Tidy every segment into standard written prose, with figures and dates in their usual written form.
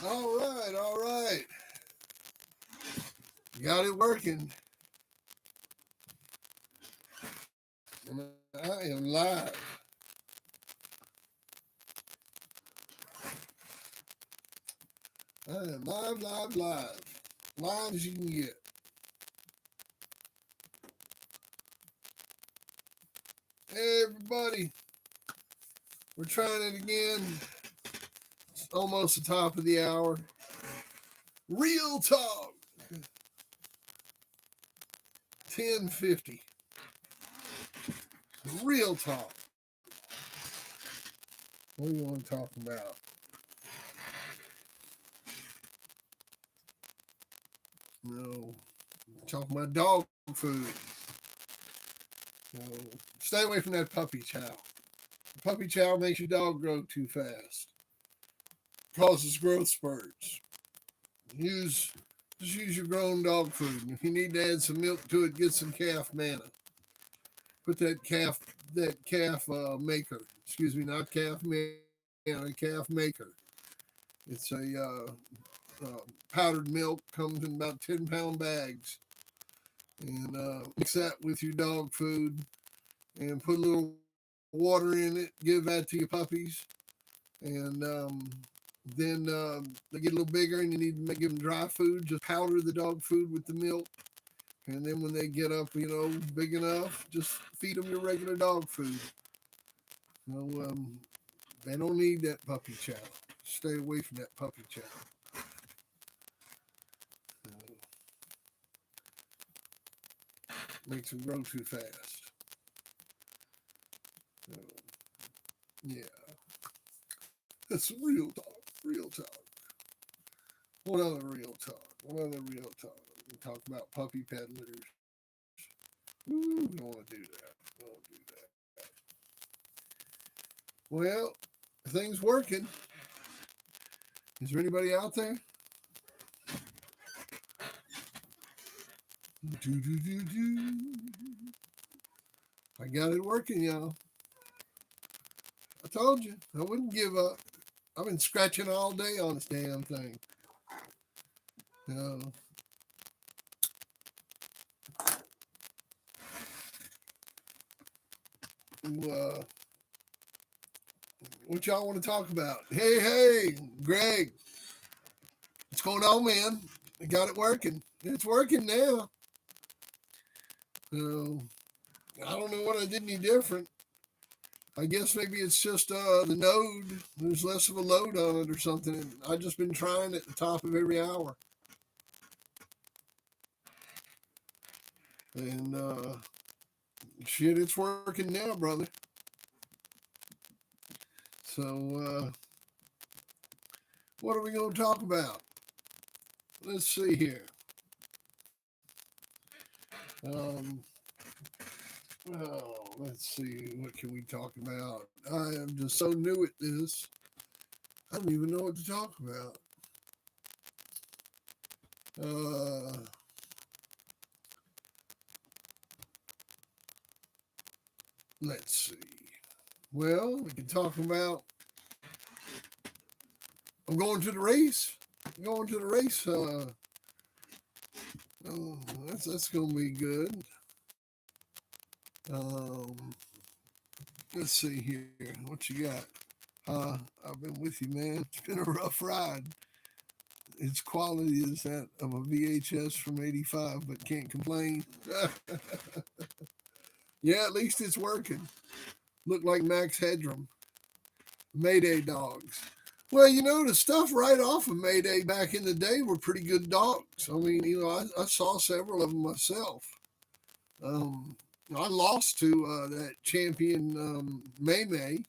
All right, all right. Got it working. And I am live. I am live, live, live. Live as you can get. Hey, everybody. We're trying it again. It's almost the top of the hour. Real talk. 10:50. Real talk. What do you want to talk about? No. Talking about dog food. No. Stay away from that puppy chow. Puppy chow makes your dog grow too fast. Causes growth spurts. Just use your grown dog food. And if you need to add some milk to it, get some calf manna. Put that calf maker. Excuse me, not calf manna, calf maker. It's powdered milk, comes in about 10-pound bags. And mix that with your dog food and put a little water in it. Give that to your puppies. And then they get a little bigger and you need to give them dry food. Just powder the dog food with the milk. And then when they get up, big enough, just feed them your regular dog food. They don't need that puppy chow. Stay away from that puppy chow. Makes them grow too fast. Yeah. That's real talk. Real talk. What other real talk? What other real talk? We talk about puppy peddlers. Ooh, we don't want to do that. We don't do that. Well, things working. Is there anybody out there? I got it working, y'all. I told you I wouldn't give up. I've been scratching all day on this damn thing. You what y'all want to talk about? Hey, Greg. What's going on, man? I got it working. It's working now. I don't know what I did any different. I guess maybe it's just the node. There's less of a load on it or something. And I've just been trying at the top of every hour. And shit, it's working now, brother. So, what are we going to talk about? Let's see here. Let's see. What can we talk about? I am just so new at this. I don't even know what to talk about. Let's see. Well, we can talk about. I'm going to the race. I'm going to the race. That's gonna be good. Let's see here. What you got? I've been with you, man. It's been a rough ride. Its quality is that of a VHS from '85, but can't complain. Yeah, at least it's working. Look like Max Headroom. Mayday Dogs. Well, the stuff right off of Mayday back in the day were pretty good dogs. I mean, I saw several of them myself. I lost to that champion May,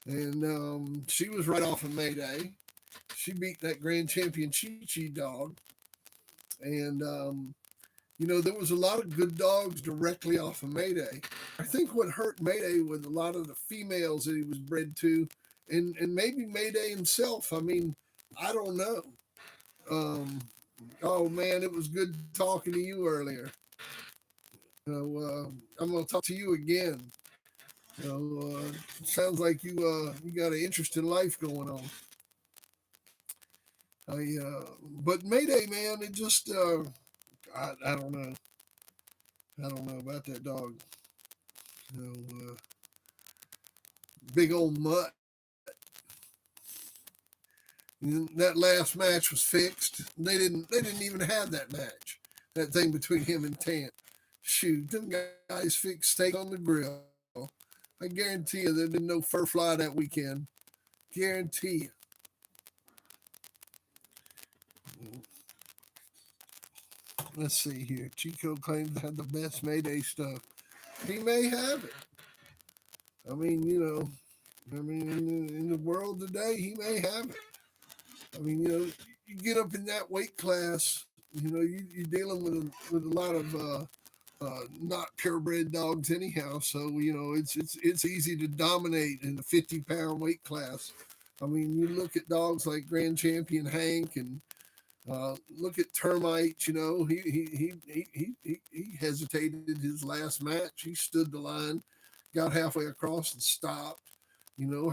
and she was right off of Mayday. She beat that grand champion Chi Chi dog, and there was a lot of good dogs directly off of Mayday. I think what hurt Mayday was a lot of the females that he was bred to, and maybe Mayday himself. I mean, I don't know. Oh man, it was good talking to you earlier. I'm gonna talk to you again. Sounds like you got an interesting life going on. But Mayday, man, it just I don't know. I don't know about that dog. You know, big old mutt. And that last match was fixed. They didn't even have that match. That thing between him and Tant. Shoot, them guys fixed steak on the grill. I guarantee you there didn't no fur fly that weekend. Guarantee you. Let's see here. Chico claims to have the best Mayday stuff. He may have it. I mean, in the world today, he may have it. I mean, you get up in that weight class, you're dealing with a lot of not purebred dogs anyhow. So it's easy to dominate in the 50-pound weight class. I mean, you look at dogs like Grand Champion Hank and look at Termite. He hesitated his last match. He stood the line, got halfway across and stopped.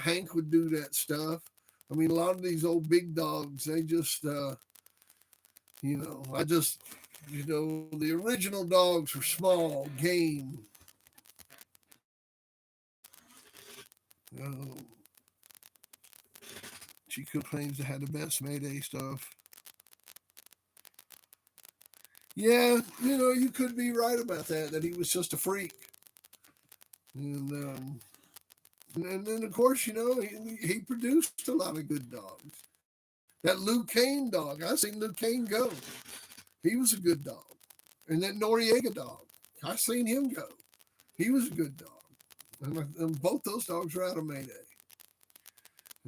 Hank would do that stuff. I mean, a lot of these old big dogs, they just, I just, the original dogs were small, game. Uh, Chico claims to have the best Mayday stuff. Yeah, you could be right about that he was just a freak. And then, of course, he produced a lot of good dogs. That Luke Kane dog, I seen Luke Kane go. He was a good dog. And that Noriega dog, I seen him go. He was a good dog. And both those dogs were out of Mayday.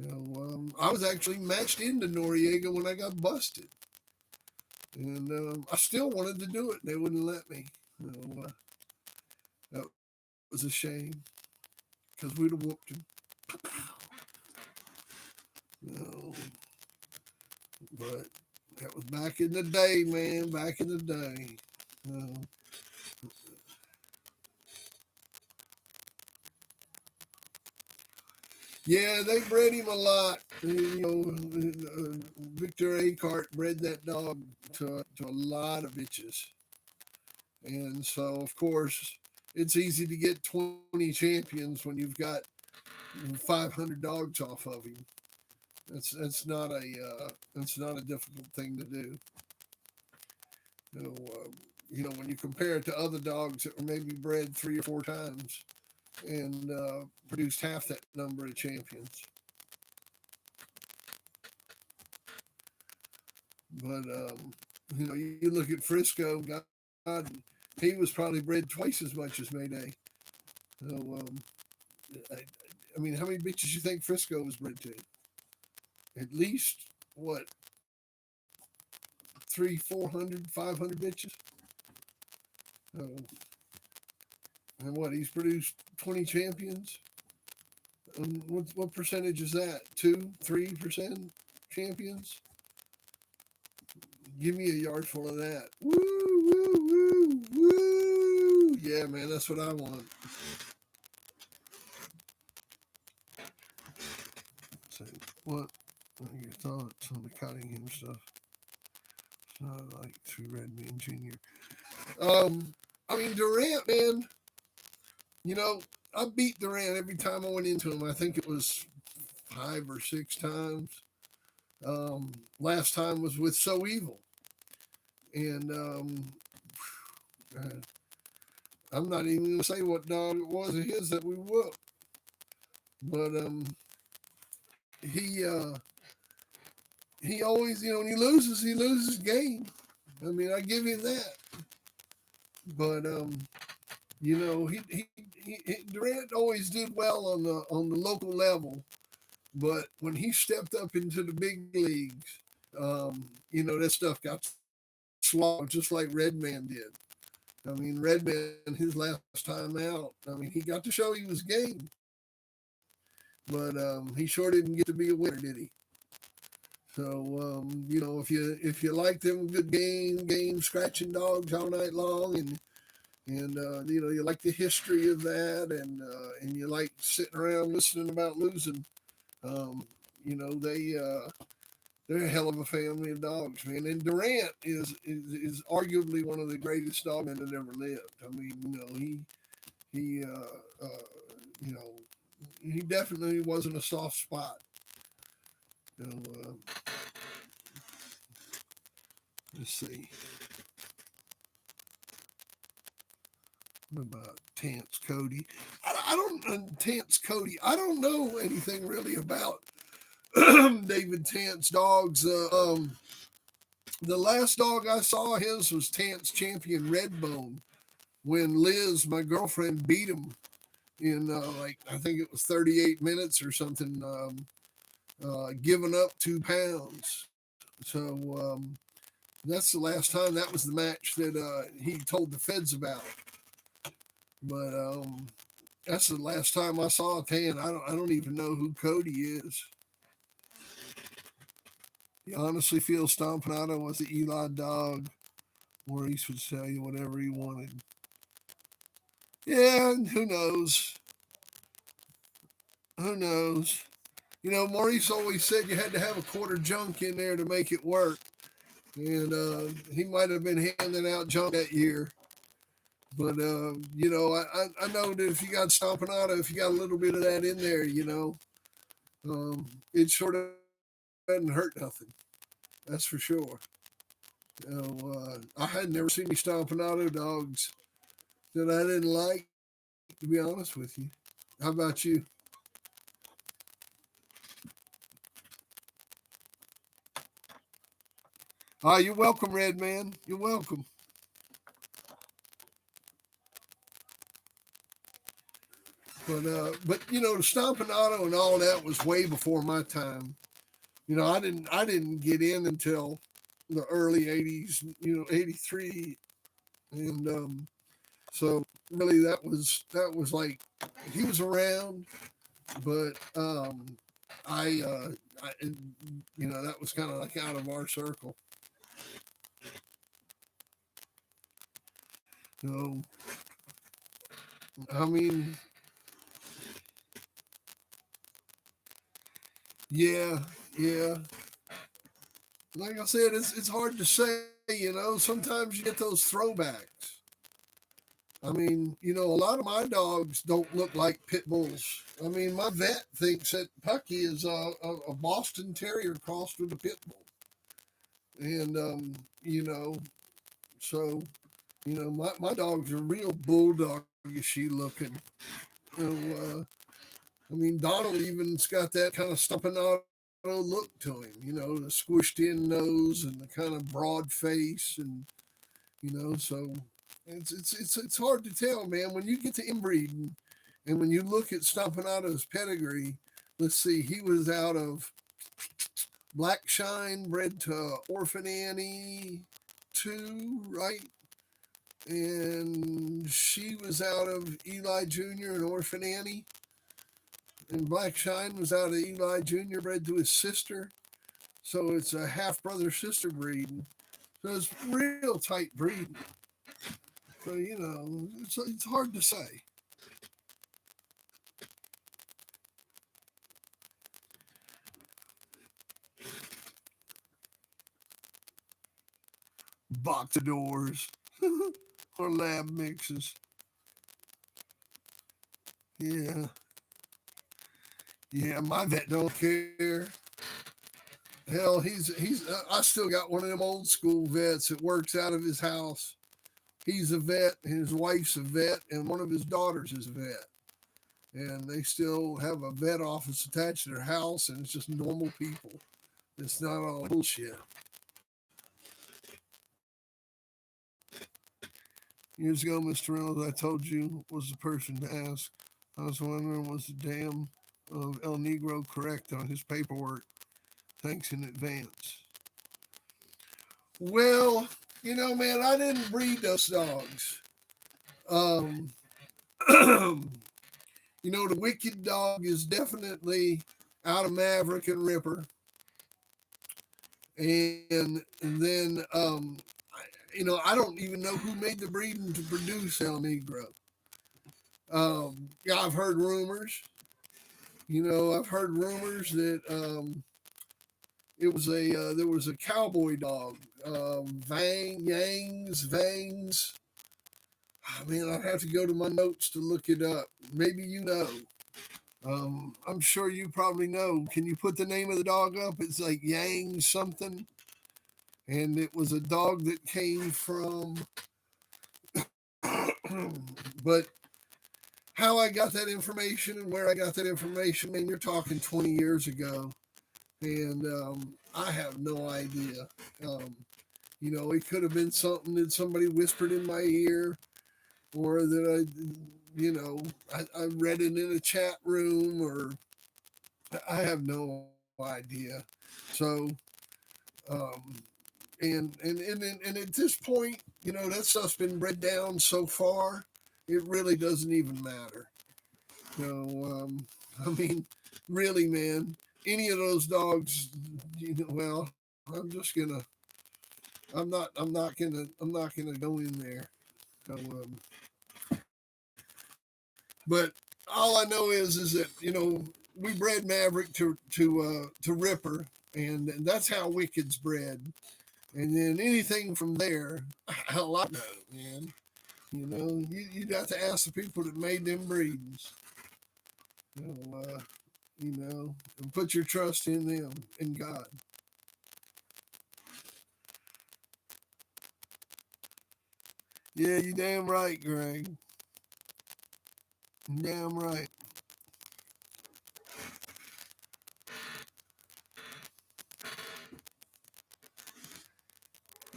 I was actually matched into Noriega when I got busted. And I still wanted to do it. They wouldn't let me. That was a shame because we'd have whooped him. But that was back in the day, man. Back in the day. Yeah, they bred him a lot. Victor Acart bred that dog to a lot of bitches. And so, of course, it's easy to get 20 champions when you've got 500 dogs off of him. That's not a difficult thing to do. When you compare it to other dogs that were maybe bred 3 or 4 times and produced half that number of champions. But you look at Frisco. God, he was probably bred twice as much as Mayday. So, I mean, how many bitches you think Frisco was bred to? At least what 300, 400, 500 bitches. And what he's produced 20 champions. What percentage is that? 2-3% champions? Give me a yard full of that. Woo, woo, woo, woo. Yeah, man, that's what I want. So, what are your thoughts on the Cottingham stuff? It's not like through Redman Jr. I mean, Durant, man, I beat Durant every time I went into him. I think it was 5 or 6 times. Last time was with So Evil. And I'm not even going to say what dog it was of his that we whooped. But he always, when he loses game. I mean, I give him that. But Durant always did well on the local level, but when he stepped up into the big leagues, that stuff got swallowed just like Redman did. I mean, Redman, his last time out, I mean, he got to show he was game, but he sure didn't get to be a winner, did he? So if you like them good game scratching dogs all night long, and you like the history of that, and you like sitting around listening about losing, they they're a hell of a family of dogs, man. And Durant is arguably one of the greatest dogmen that ever lived. I mean, he you know he definitely wasn't a soft spot. You know, let's see. What about Tance Cody? I don't Tance Cody. I don't know anything really about David Tance dogs. The last dog I saw his was Tance Champion Redbone when Liz, my girlfriend, beat him in like I think it was 38 minutes or something, giving up 2 pounds. So that's the last time. That was the match that he told the feds about. But that's the last time I saw a tan. I don't even know who Cody is. He honestly feels Stompanato was the Eli dog. Maurice would tell you whatever he wanted. Yeah, who knows? Who knows? Maurice always said you had to have a quarter junk in there to make it work. And he might have been handing out junk that year. But, I know that if you got Stompanato, if you got a little bit of that in there, it sure doesn't hurt nothing. That's for sure. I had never seen any Stompanato dogs that I didn't like, to be honest with you. How about you? Ah, you're welcome, Red Man. You're welcome. But the Stompanato and all that was way before my time. I didn't get in until the early '80s. 83, and so really that was like he was around, but I that was kind of like out of our circle. So I mean, yeah, yeah. Like I said, it's hard to say. Sometimes you get those throwbacks. I mean, a lot of my dogs don't look like pit bulls. I mean, my vet thinks that Pucky is a Boston Terrier crossed with a pit bull, and so my dogs are real bulldogish looking. You know, I mean, Donald even's got that kind of Stompanato look to him. The squished in nose and the kind of broad face, and so it's hard to tell, man. When you get to inbreeding, and when you look at Stompanato's pedigree, let's see, he was out of Black Shine, bred to Orphan Annie 2, right? And she was out of Eli Jr. and Orphan Annie. And Black Shine was out of Eli Jr., bred to his sister. So it's a half brother sister breed. So it's real tight breed. So, it's hard to say. Boxadors or lab mixes. Yeah. Yeah, my vet don't care. Hell, he's. I still got one of them old school vets that works out of his house. He's a vet, his wife's a vet, and one of his daughters is a vet. And they still have a vet office attached to their house, and it's just normal people. It's not all bullshit. Years ago, Mr. Reynolds, I told you was the person to ask. I was wondering, was the dam of El Negro correct on his paperwork? Thanks in advance. Well, man, I didn't breed those dogs. Um, the wicked dog is definitely out of Maverick and Ripper. And then, I don't even know who made the breeding to produce El Negro. Yeah, I've heard rumors. I've heard rumors that It was a there was a cowboy dog, Vangs. Oh, man, I'd have to go to my notes to look it up. Maybe you know. I'm sure you probably know. Can you put the name of the dog up? It's like Yang something, and it was a dog that came from. But how I got that information and where I got that information, man, you're talking 20 years ago, and I have no idea. Um, it could have been something that somebody whispered in my ear, or that I read it in a chat room, or I have no idea. So, um, and at this point, that stuff's been bred down so far, it really doesn't even matter. I mean, really, man, any of those dogs, well, I'm not gonna go in there. So, but all I know is that we bred Maverick to Ripper, and that's how Wicked's bred. And then anything from there, hell, I know, man. You'd have to ask the people that made them breeds. You know, uh, and put your trust in them, in God. Yeah, you damn right, Greg. Damn right.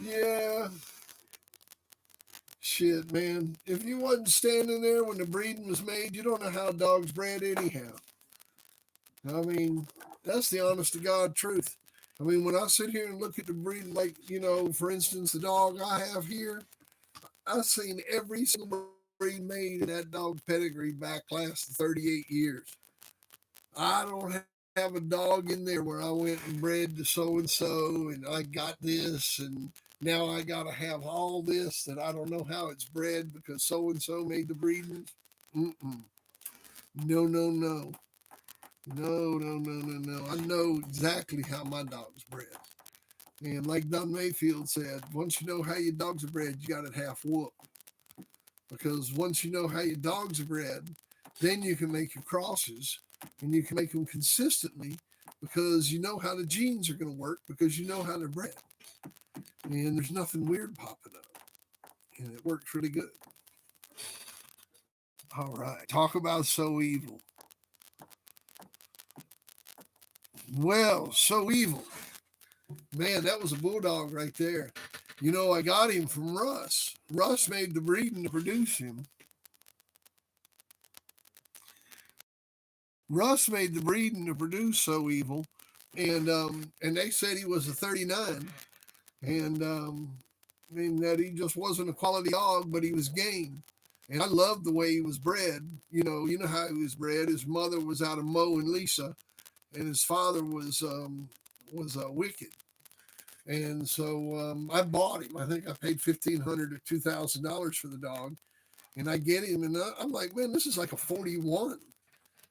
Yeah, shit, man. If you wasn't standing there when the breeding was made, you don't know how dogs bred anyhow. I mean, that's the honest to God truth. I mean, when I sit here and look at the breed, like, for instance, the dog I have here, I've seen every single breed made in that dog's pedigree back last 38 years. I don't have a dog in there where I went and bred to so and so and I got this and now I got to have all this that I don't know how it's bred because so and so made the breedings. Mm-mm. No, no, no. No, no, no, no, no. I know exactly how my dog's bred. And like Don Mayfield said, once you know how your dogs are bred, you got it half whooped. Because once you know how your dogs are bred, then you can make your crosses and you can make them consistently because you know how the genes are going to work because you know how they're bred. And there's nothing weird popping up. And it works really good. All right. Talk about so evil. Well, so evil. Man, that was a bulldog right there. I got him from Russ. Russ made the breeding to produce him. Russ made the breeding to produce so evil, and they said he was a 39, and that he just wasn't a quality dog, but he was game. And I loved the way he was bred. You know how he was bred. His mother was out of Mo and Lisa, and his father was Wicked. And so I bought him. I think I paid $1,500 to $2,000 for the dog, and I get him, and I'm like, man, this is like a 41.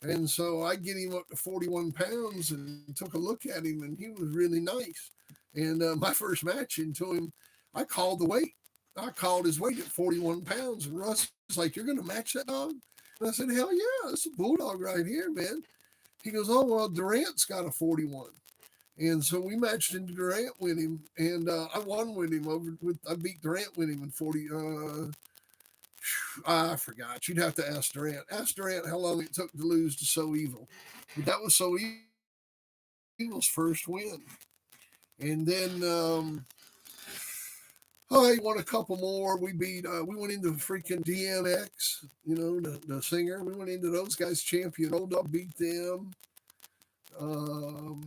And so I get him up to 41 pounds and took a look at him, and he was really nice. And my first match into him, I called the weight. I called his weight at 41 pounds, and Russ was like, "You're going to match that dog?" And I said, "Hell yeah, it's a bulldog right here, man." He goes, "Oh, well, Durant's got a 41." And so we matched into Durant with him, and I won with him I beat Durant with him in 40. I forgot. You'd have to ask Durant. Ask Durant how long it took to lose to So Evil. But that was So Evil's first win. And then, he won a couple more. We went into freaking DMX, the singer. We went into those guys champion. Old Dog beat them. Um,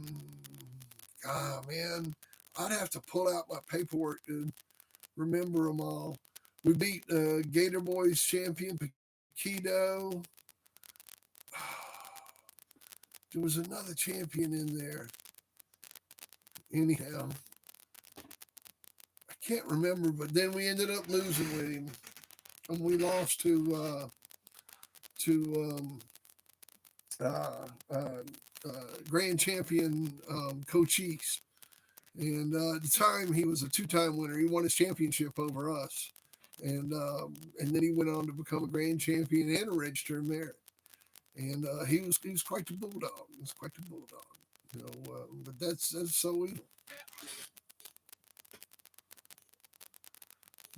man, I'd have to pull out my paperwork to remember them all. We beat Gator Boys champion Paquito. There was another champion in there. Anyhow, I can't remember, but then we ended up losing with him, and we lost to uh, uh, grand champion Coach East. And at the time, he was a two-time winner. He won his championship over us, and then he went on to become a grand champion and a registered merit. And he was quite the bulldog. He was quite the bulldog. But that's so evil.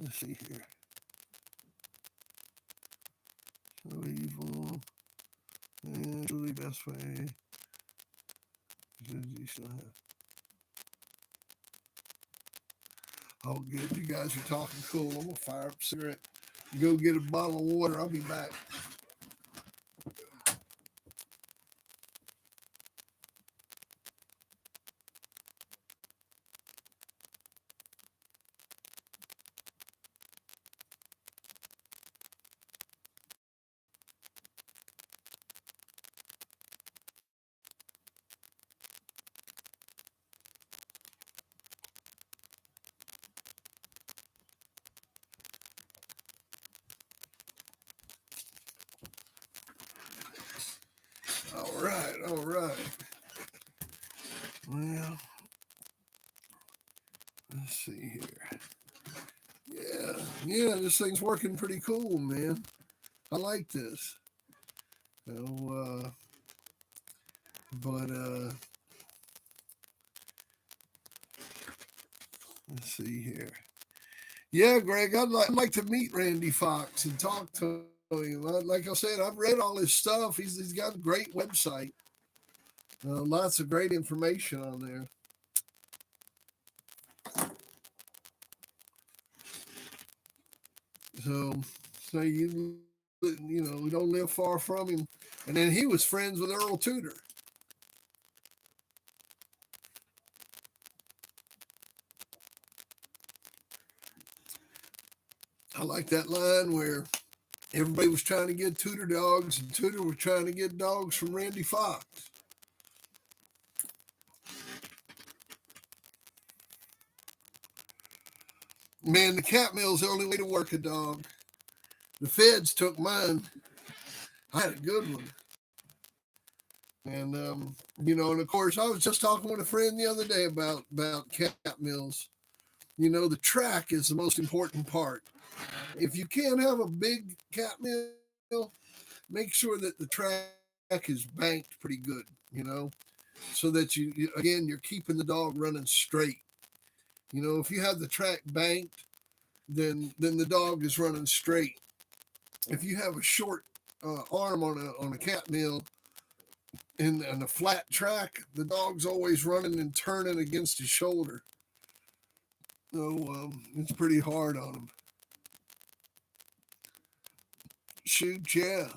Let's see here. So evil. And truly best way. You still have. Oh, good. You guys are talking cool. I'm gonna fire up a cigarette. Go get a bottle of water. I'll be back. All right, all right. Well, let's see here. Yeah, this thing's working pretty cool, man. I like this. So, but let's see here. Yeah, Greg, I'd like to meet Randy Fox and talk to him. Like I said, I've read all his stuff. He's got a great website. Lots of great information on there. So, so we don't live far from him. And then he was friends with Earl Tudor. I like that line where everybody was trying to get Tudor dogs, and Tudor was trying to get dogs from Randy Fox. Man, the cat mill's the only way to work a dog. The feds took mine. I had a good one. And of course, I was just talking with a friend the other day about cat mills. The track is the most important part. If you can't have a big cat mill, make sure that the track is banked pretty good, so that again, you're keeping the dog running straight. If you have the track banked, then the dog is running straight. If you have a short arm on a cat mill in a flat track, the dog's always running and turning against his shoulder. So it's pretty hard on him. Shoot, yeah.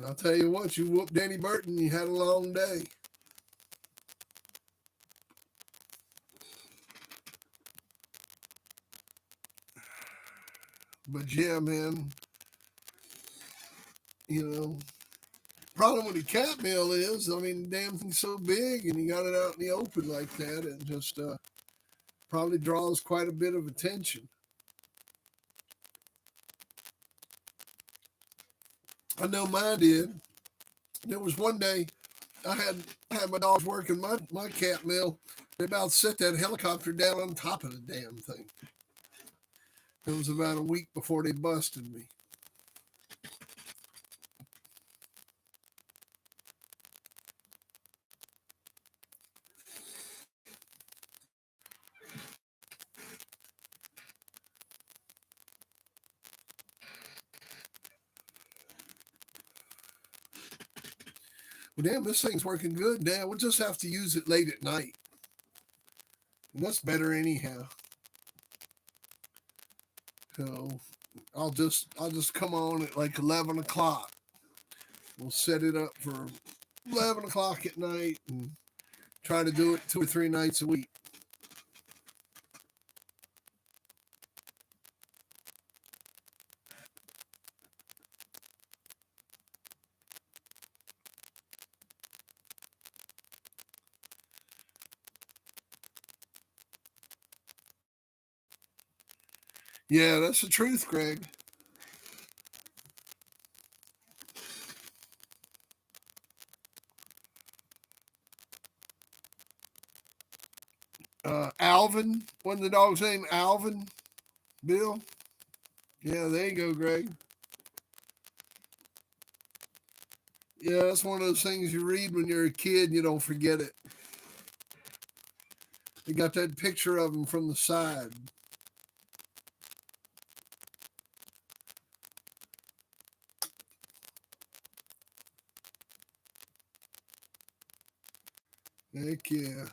I'll tell you what, you whooped Danny Burton, you had a long day. But yeah, man, you know, problem with the cat mill is, I mean, the damn thing's so big and you got it out in the open like that, it just probably draws quite a bit of attention. I know mine did. There was one day I had my dogs working my cat mill. They about set that helicopter down on top of the damn thing. It was about a week before they busted me. Well, damn, this thing's working good now. We'll just have to use it late at night. And that's better anyhow. So I'll just come on at like 11 o'clock. We'll set it up for 11 o'clock at night and try to do it 2 or 3 nights a week. Yeah, that's the truth, Greg. Alvin. Wasn't the dog's name Alvin? Bill? Yeah, there you go, Greg. Yeah, that's one of those things you read when you're a kid and you don't forget it. They got that picture of him from the side. Heck yeah.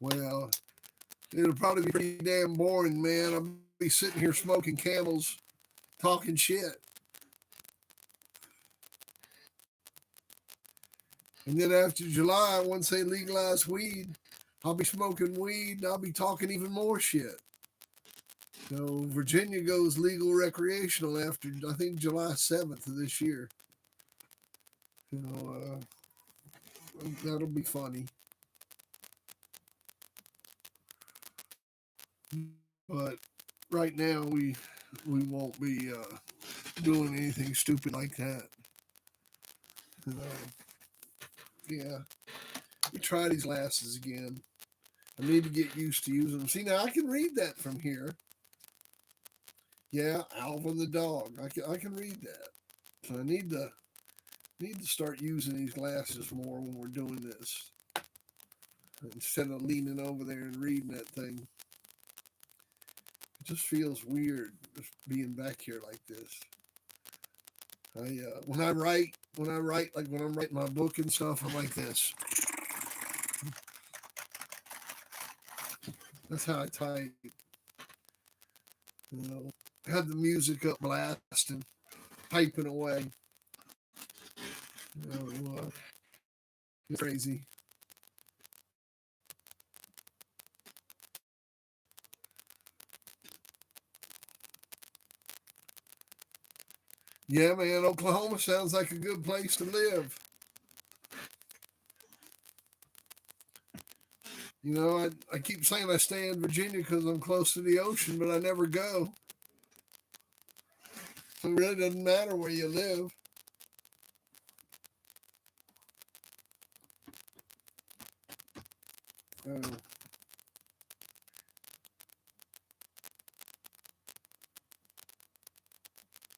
Well, it'll probably be pretty damn boring, man. I'll be sitting here smoking camels, talking shit. And then after July, once they legalize weed, I'll be smoking weed and I'll be talking even more shit. So Virginia goes legal recreational after, I think, July 7th of this year. So that'll be funny. But right now, we won't be doing anything stupid like that. Yeah, we try these glasses again. I need to get used to using them. See, now I can read that from here. Yeah, Alvin the dog. I can read that. So I need to start using these glasses more when we're doing this instead of leaning over there and reading that thing. It just feels weird just being back here like this. When I write, like when I'm writing my book and stuff, I'm like this. That's how I type. You know, have the music up blasting, typing away. You know, it's crazy. Yeah, man, Oklahoma sounds like a good place to live. You know, I keep saying I stay in Virginia because I'm close to the ocean, but I never go. So it really doesn't matter where you live. Oh,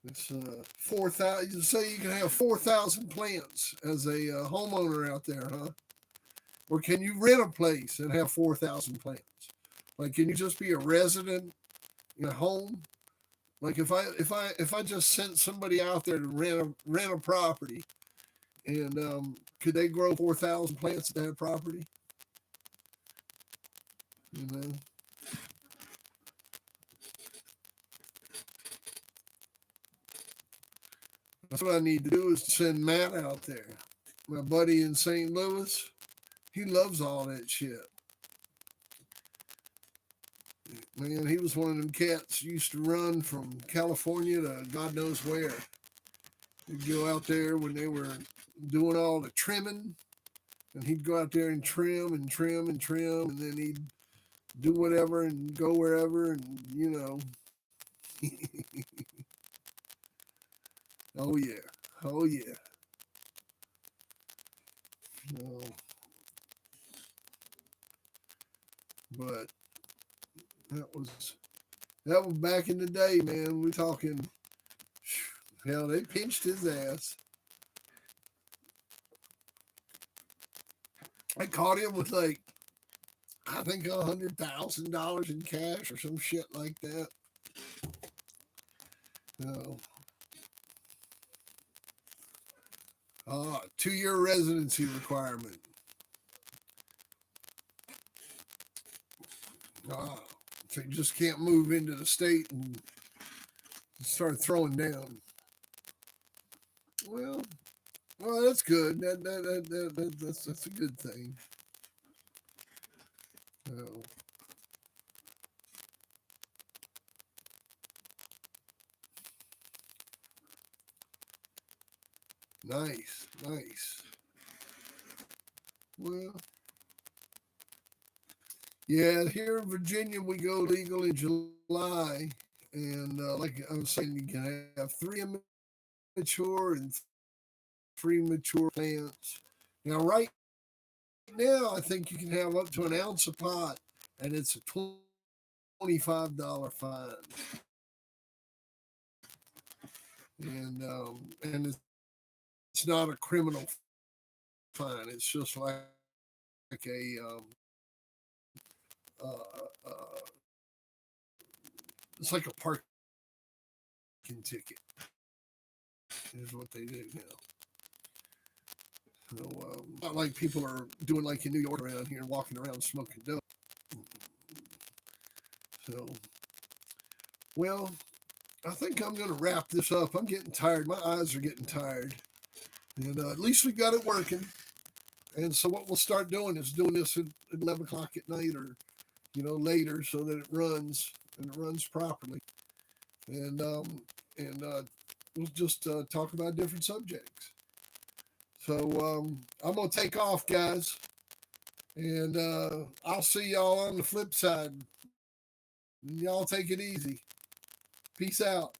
it's 4,000. So you can have 4,000 plants as a homeowner out there, huh? Or can you rent a place and have 4,000 plants? Like, can you just be a resident in a home? Like, if I just sent somebody out there to rent a property, and could they grow 4,000 plants at that property? You know, that's what I need to do is send Matt out there. My buddy in St. Louis, he loves all that shit. Man, he was one of them cats who used to run from California to God knows where. He'd go out there when they were doing all the trimming, and he'd go out there and trim and trim and trim, and then he'd do whatever and go wherever, and you know. Oh yeah, oh yeah. No, but that was that was back in the day, man. We're talking. Hell, they pinched his ass. I caught him with like I think $100,000 in cash or some shit like that. No. 2-year residency requirement. Uh, so you just can't move into the state and start throwing down. Well, well, that's good. That's a good thing. Oh, nice, nice. Well, yeah, here in Virginia we go legal in July, and like I was saying, you can have three mature and three mature plants. Now, right now, I think you can have up to an ounce a pot, and it's a $25 fine. And it's not a criminal fine. It's just like uh, it's like a parking ticket. Is what they do now. So not like people are doing like in New York around here and walking around smoking dope. So, well, I think I'm going to wrap this up. I'm getting tired. My eyes are getting tired. And at least we got it working. And so what we'll start doing is doing this at 11 o'clock at night or, later so that it runs and it runs properly. And, um, and we'll just talk about different subjects. So I'm going to take off, guys. And I'll see y'all on the flip side. Y'all take it easy. Peace out.